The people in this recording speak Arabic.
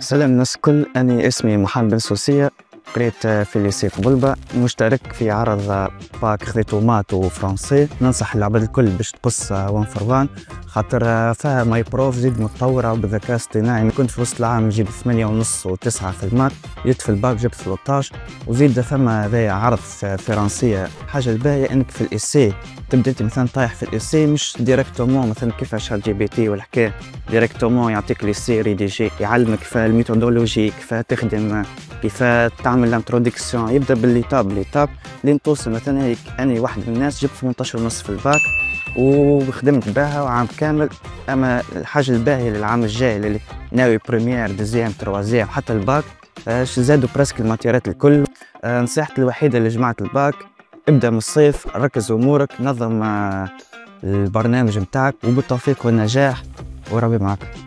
سلام الناس الكل، أنا اسمي محمد بن سوسية، قريت في الليسي في بلبة، مشترك في عرض باك خذيتو ماتو فرونسي. ننصح العباد الكل باش تقص 1 فور 1 خاطر فيها ماي بروف زيد متطورة بالذكاء الاصطناعي. كنت في وسط العام نجيب 8.5 و9 في المات، جيت في الباك جبت 13. وزيد فما هذايا عرض فرنسية. حاجة الباهية انك في الاسي تبدا انت مثلا طايح في الاسي مش ديريكتومون مثلا كيفاش شات جي بي تي والحكايه، ديريكتومون يعطيك ليسي ريديجي، يعلمك كيف الميثودولوجي، كيف تخدم، كيف تعمل الانتروديكسيون، يبدا بالليتاب لين توصل. مثلا هيك انا واحد من الناس جبت 18.5 في الباك وخدمت بها وعام كامل. اما الحاجه الباهيه للعام الجاي اللي ناوي بريمير دوزيام تروازيام حتى الباك زادوا برسك الماتيرات الكل. نصيحتي الوحيده لجماعه الباك، ابدا من الصيف، ركز امورك، نظم البرنامج متاعك، وبالتوفيق والنجاح وربي معك.